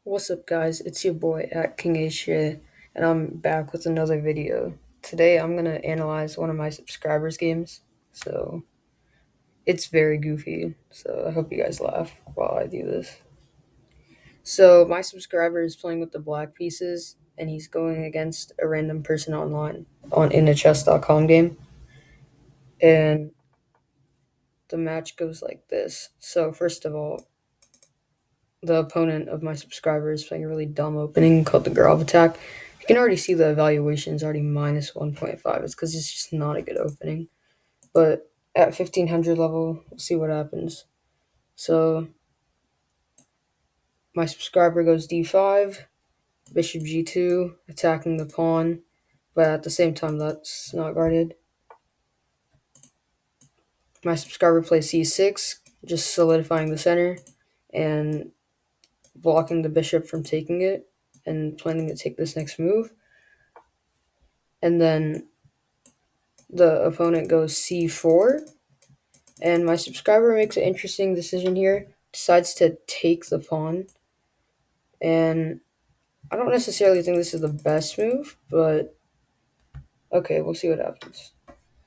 What's up, guys? It's your boy at King H here, and I'm back with another video. Today, I'm gonna analyze one of my subscribers' games. So it's very goofy. So I hope you guys laugh while I do this. So my subscriber is playing with the black pieces, and he's going against a random person online on in a chess.com game, and the match goes like this. So first of all, the opponent of my subscriber is playing a really dumb opening called the Grove attack. You can already see the evaluation is already minus 1.5. It's because it's just not a good opening. But at 1500 level, we'll see what happens. So my subscriber goes d5, bishop g2, attacking the pawn, but at the same time, that's not guarded. My subscriber plays c6, just solidifying the center and blocking the bishop from taking it and planning to take this next move. And then the opponent goes c4, and my subscriber makes an interesting decision here, decides to take the pawn, and I don't necessarily think this is the best move, but okay, we'll see what happens.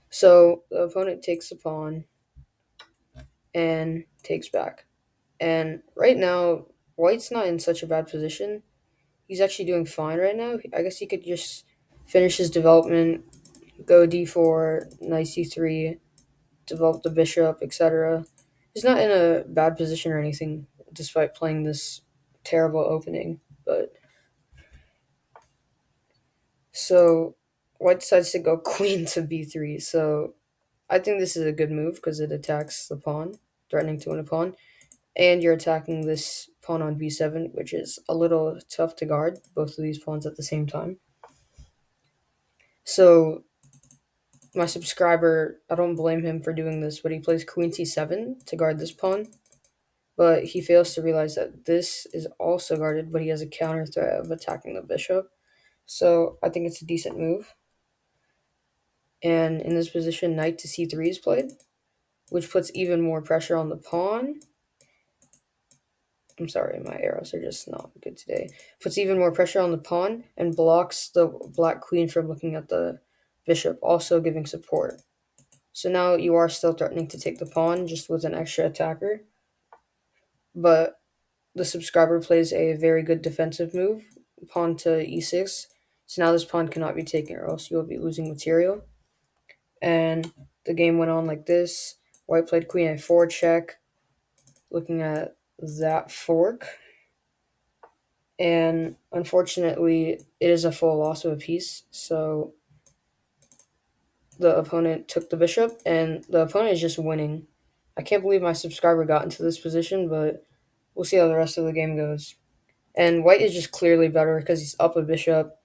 So the opponent takes the pawn and takes back, and right now white's not in such a bad position. He's actually doing fine right now. I guess he could just finish his development, go d4, knight c3, develop the bishop, etc. He's not in a bad position or anything, despite playing this terrible opening. But so white decides to go queen to b3. So I think this is a good move because it attacks the pawn, threatening to win a pawn, and you're attacking this pawn on b7, which is a little tough to guard both of these pawns at the same time. So my subscriber, I don't blame him for doing this, but he plays queen c7 to guard this pawn. But he fails to realize that this is also guarded, but he has a counter threat of attacking the bishop. So I think it's a decent move. And in this position, knight to c3 is played, which puts even more pressure on the pawn. I'm sorry, my arrows are just not good today. Puts even more pressure on the pawn and blocks the black queen from looking at the bishop, also giving support. So now you are still threatening to take the pawn, just with an extra attacker. But the subscriber plays a very good defensive move, pawn to e6. So now this pawn cannot be taken, or else you will be losing material. And the game went on like this. White played queen a4 check, looking at that fork. And unfortunately, it is a full loss of a piece. So the opponent took the bishop, and the opponent is just winning. I can't believe my subscriber got into this position, but we'll see how the rest of the game goes. And white is just clearly better because he's up a bishop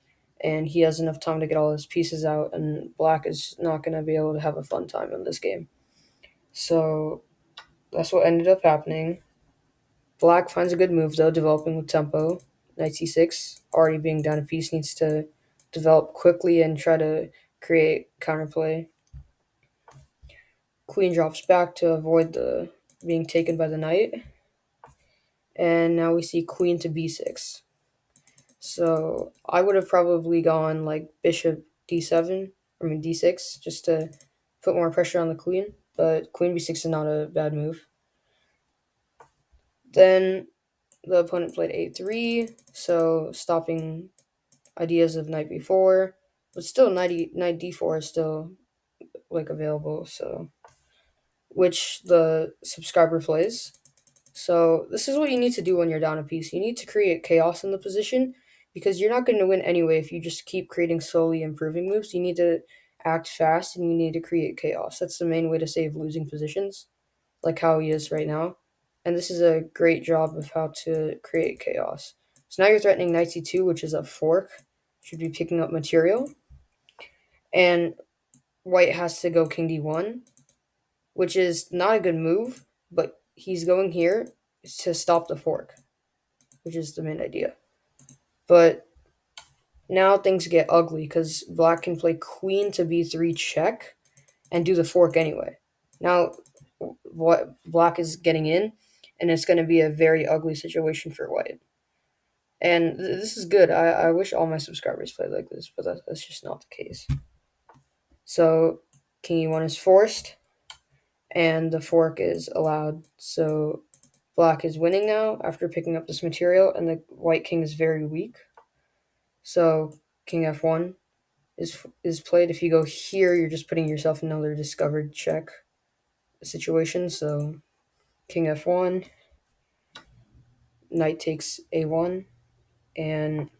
and he has enough time to get all his pieces out, and black is not going to be able to have a fun time in this game. So that's what ended up happening. Black finds a good move, though, developing with tempo. Knight c6, already being down a piece, needs to develop quickly and try to create counterplay. Queen drops back to avoid the being taken by the knight. And now we see queen to b6. So I would have probably gone like bishop d6, just to put more pressure on the queen. But queen b6 is not a bad move. Then the opponent played a3, so stopping ideas of knight b4. But still, knight d4 is still like available. So which the subscriber plays. So this is what you need to do when you're down a piece. You need to create chaos in the position because you're not going to win anyway if you just keep creating slowly improving moves. You need to act fast and you need to create chaos. That's the main way to save losing positions, like how he is right now. And this is a great job of how to create chaos. So now you're threatening knight c2, which is a fork. Should be picking up material. And white has to go king d1, which is not a good move, but he's going here to stop the fork, which is the main idea. But now things get ugly because black can play queen to b3 check and do the fork anyway. Now what black is getting in, and it's going to be a very ugly situation for white. And this is good. I wish all my subscribers played like this, but that's just not the case. So king e1 is forced, and the fork is allowed. So black is winning now after picking up this material, and the white king is very weak. So king f1 is played. If you go here, you're just putting yourself in another discovered check situation. So king f1, knight takes a1, and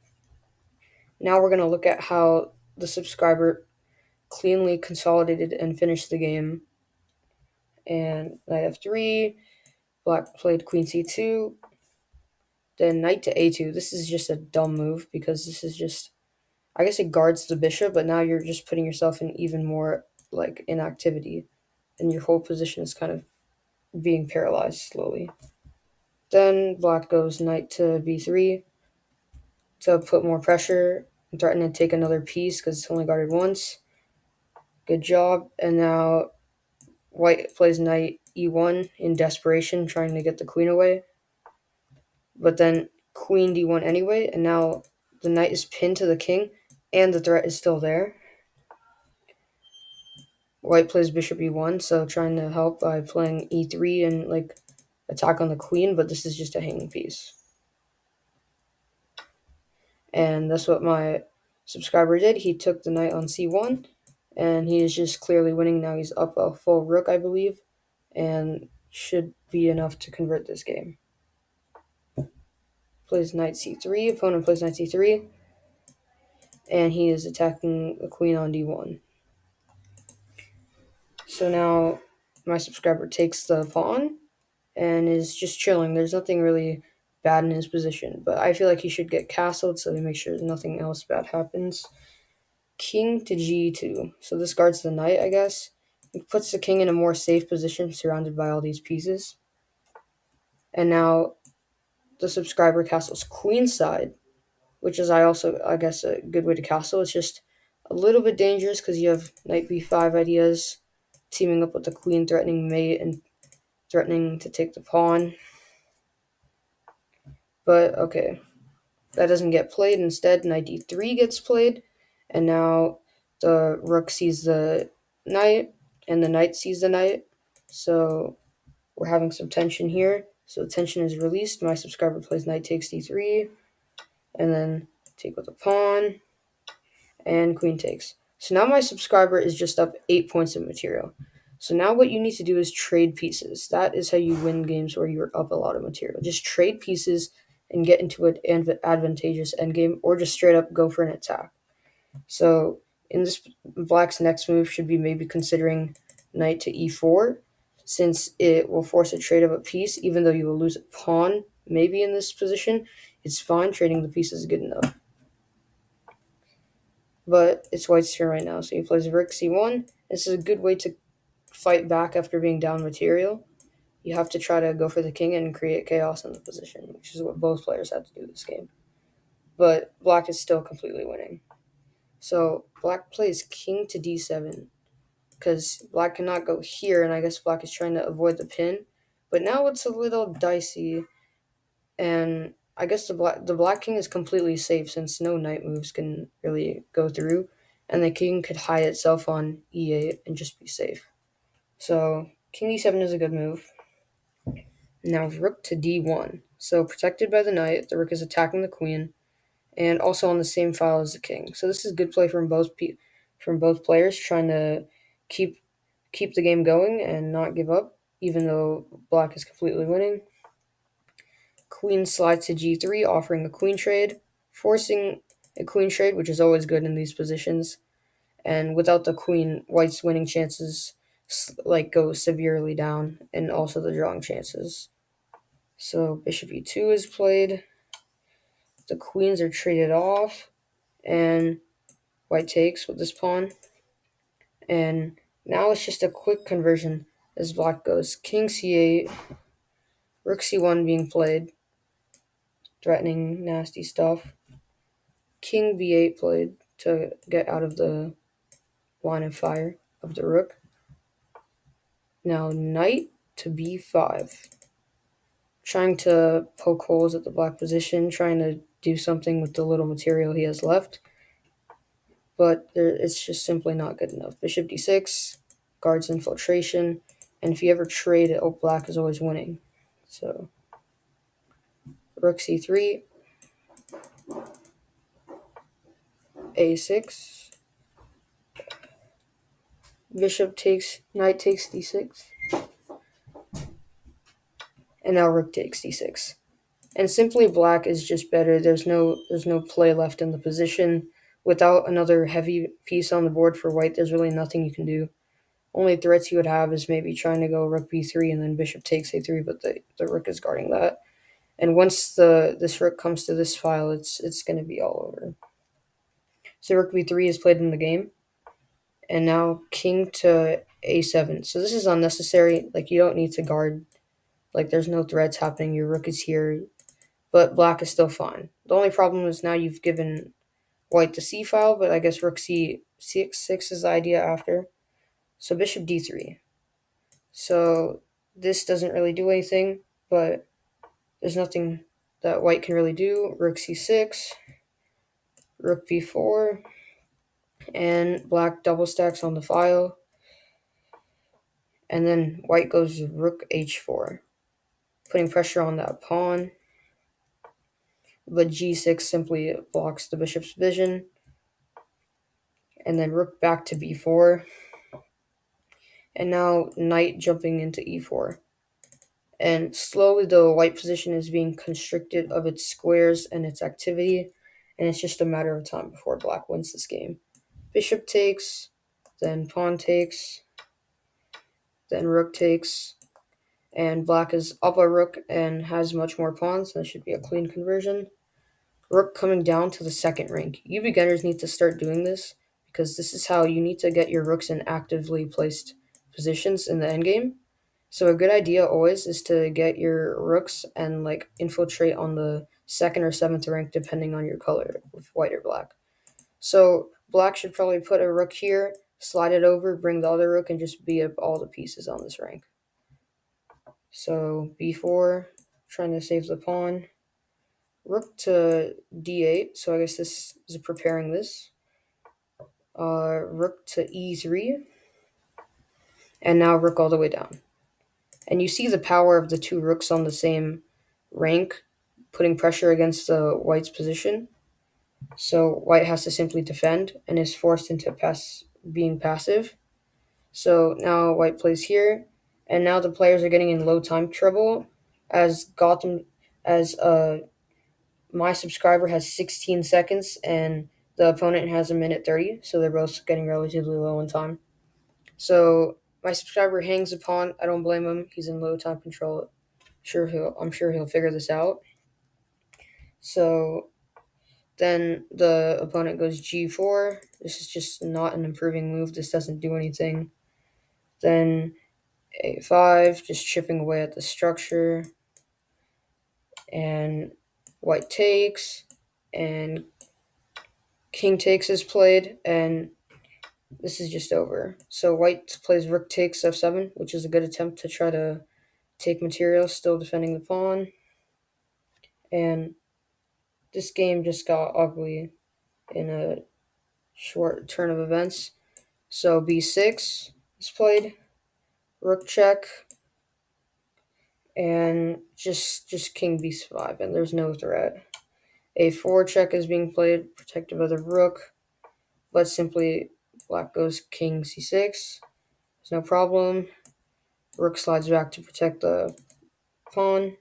now we're going to look at how the subscriber cleanly consolidated and finished the game. And knight f3, black played queen c2, then knight to a2. This is just a dumb move because this is just, I guess it guards the bishop, but now you're just putting yourself in even more like inactivity, and your whole position is kind of being paralyzed slowly. Then black goes knight to b3 to put more pressure and threaten to take another piece because it's only guarded once. Good job. And now white plays knight e1 in desperation, trying to get the queen away. But then queen d1 anyway, and now the knight is pinned to the king, and the threat is still there. White plays bishop e1, so trying to help by playing e3 and like attack on the queen, but this is just a hanging piece. And that's what my subscriber did. He took the knight on c1, and he is just clearly winning. Now he's up a full rook, I believe, and should be enough to convert this game. Plays knight c3, opponent plays knight c3, and he is attacking the queen on d1. So now my subscriber takes the pawn and is just chilling. There's nothing really bad in his position, but I feel like he should get castled so he makes sure nothing else bad happens. King to g2. So this guards the knight, I guess. It puts the king in a more safe position surrounded by all these pieces. And now the subscriber castles queenside, which is I guess a good way to castle. It's just a little bit dangerous because you have knight b5 ideas teaming up with the queen, threatening mate and threatening to take the pawn. But okay, that doesn't get played. Instead, knight d3 gets played, and now the rook sees the knight, and the knight sees the knight. So we're having some tension here. So the tension is released. My subscriber plays knight takes d3, and then take with a pawn, and queen takes. So now my subscriber is just up 8 points of material. So now what you need to do is trade pieces. That is how you win games where you're up a lot of material. Just trade pieces and get into an advantageous endgame, or just straight up go for an attack. So in this, black's next move should be maybe considering knight to e4, since it will force a trade of a piece, even though you will lose a pawn maybe in this position. It's fine, trading the piece is good enough. But it's white's turn right now, so he plays rook c1. This is a good way to fight back after being down material. You have to try to go for the king and create chaos in the position, which is what both players had to do this game. But black is still completely winning. So black plays king to d7, because black cannot go here, and I guess black is trying to avoid the pin. But now it's a little dicey, and I guess the black king is completely safe since no knight moves can really go through, and the king could hide itself on e8 and just be safe. So king d7 is a good move. Now rook to d1. So protected by the knight, the rook is attacking the queen, and also on the same file as the king. So this is good play from both players, trying to keep the game going and not give up, even though black is completely winning. Queen slides to g3, offering a queen trade, forcing a queen trade, which is always good in these positions. And without the queen, white's winning chances go severely down, and also the drawing chances. So bishop e2 is played. The queens are traded off, and white takes with this pawn. And now it's just a quick conversion as black goes king c8, rook c1 being played, threatening nasty stuff. King b8 played to get out of the line of fire of the rook. Now knight to b5, trying to poke holes at the black position, trying to do something with the little material he has left, but it's just simply not good enough. Bishop d6 guards infiltration, and if you ever trade it, oh, black is always winning. So rook c3, a6, bishop takes, knight takes d6, and now rook takes d6. And simply black is just better. There's no play left in the position. Without another heavy piece on the board for white, there's really nothing you can do. Only threats you would have is maybe trying to go rook b3 and then bishop takes a3, but the rook is guarding that. And once this rook comes to this file, it's going to be all over. So rook b3 is played in the game, and now king to a7. So this is unnecessary. Like, you don't need to guard. Like, there's no threats happening. Your rook is here, but black is still fine. The only problem is now you've given white the c file, but I guess rook c6 is the idea after. So bishop d3. So this doesn't really do anything, but there's nothing that white can really do. Rook c6, rook b4, and black double stacks on the file. And then white goes rook h4, putting pressure on that pawn. But g6 simply blocks the bishop's vision. And then rook back to b4. And now knight jumping into e4. And slowly the white position is being constricted of its squares and its activity, and it's just a matter of time before black wins this game. Bishop takes, then pawn takes, then rook takes, and black is up a rook and has much more pawns. That should be a clean conversion. Rook coming down to the second rank. You beginners need to start doing this, because this is how you need to get your rooks in actively placed positions in the endgame. So a good idea always is to get your rooks and like infiltrate on the second or seventh rank depending on your color, with white or black. So black should probably put a rook here, slide it over, bring the other rook, and just beat up all the pieces on this rank. So b4, trying to save the pawn. Rook to d8, so I guess this is preparing this. Rook to e3, and now rook all the way down. And you see the power of the two rooks on the same rank, putting pressure against the white's position. So white has to simply defend and is forced into being passive. So now white plays here, and now the players are getting in low time trouble, as my subscriber has 16 seconds and the opponent has a minute 30, so they're both getting relatively low in time. So my subscriber hangs a pawn. I don't blame him. He's in low time control. I'm sure he'll figure this out. So then the opponent goes g4. This is just not an improving move. This doesn't do anything. Then a5, just chipping away at the structure. And white takes, and king takes is played, and this is just over. So white plays rook takes f7, which is a good attempt to try to take material, still defending the pawn. And this game just got ugly in a short turn of events. So b6 is played, rook check, and just king b5, and there's no threat. A4 check is being played, protective of the rook, but simply black goes king c6. There's no problem. Rook slides back to protect the pawn.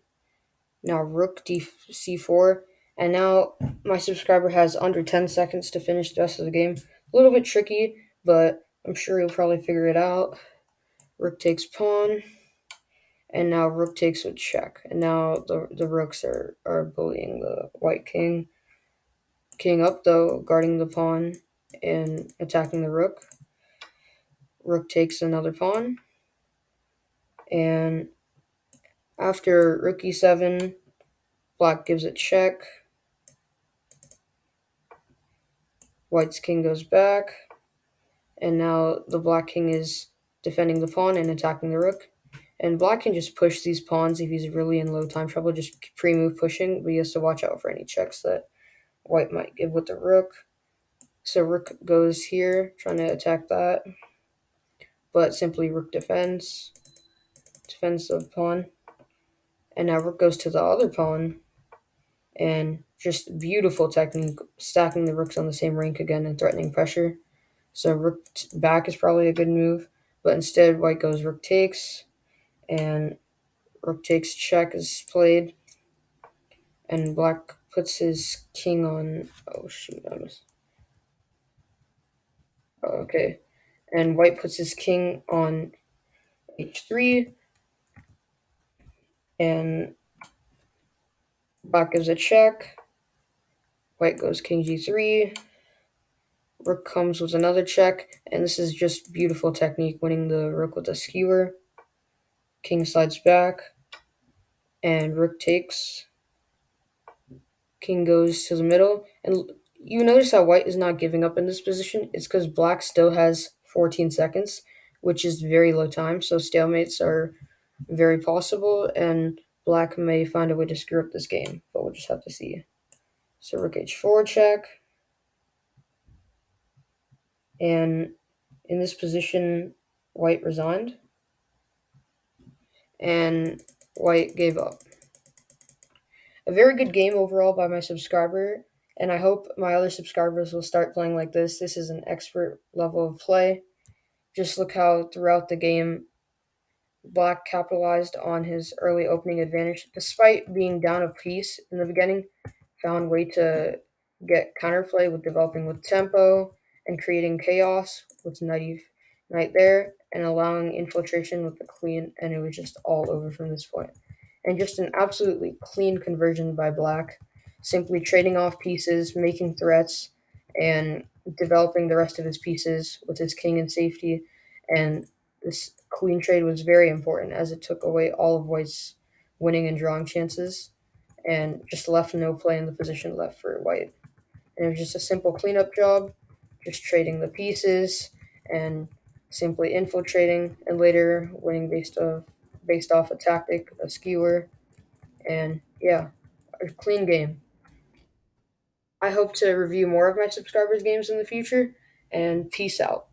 Now rook c4, and now my subscriber has under 10 seconds to finish the rest of the game. A little bit tricky, but I'm sure he'll probably figure it out. Rook takes pawn, and now rook takes with check. And now the rooks are bullying the white king. King up, though, guarding the pawn and attacking the rook. Rook takes another pawn. And after rook e7, black gives it check. White's king goes back. And now the black king is defending the pawn and attacking the rook. And black can just push these pawns if he's really in low time trouble, just pre-move pushing, but he has to watch out for any checks that white might give with the rook. So rook goes here, trying to attack that, but simply rook defends the pawn. And now rook goes to the other pawn, and just beautiful technique, stacking the rooks on the same rank again and threatening pressure. So rook back is probably a good move, but instead white goes rook takes, and rook takes check is played, and black puts his king on. Oh shoot, I missed. Oh, okay, and white puts his king on h3, and black gives a check. White goes king g3. Rook comes with another check, and this is just beautiful technique, winning the rook with a skewer. King slides back, and rook takes. King goes to the middle, and you notice how white is not giving up in this position. It's because black still has 14 seconds, which is very low time, so stalemates are very possible, and black may find a way to screw up this game, but we'll just have to see. So rook h4 check, and in this position, white resigned, and white gave up. A very good game overall by my subscriber, and I hope my other subscribers will start playing like this. This is an expert level of play. Just look how throughout the game, black capitalized on his early opening advantage. Despite being down a piece in the beginning, found way to get counterplay with developing with tempo and creating chaos with knight there and allowing infiltration with the queen, and it was just all over from this point. And just an absolutely clean conversion by black, simply trading off pieces, making threats, and developing the rest of his pieces with his king in safety. And this queen trade was very important as it took away all of white's winning and drawing chances and just left no play in the position left for white. And it was just a simple cleanup job, just trading the pieces and simply infiltrating, and later winning based off a tactic, a skewer, and yeah, a clean game. I hope to review more of my subscribers' games in the future, and peace out.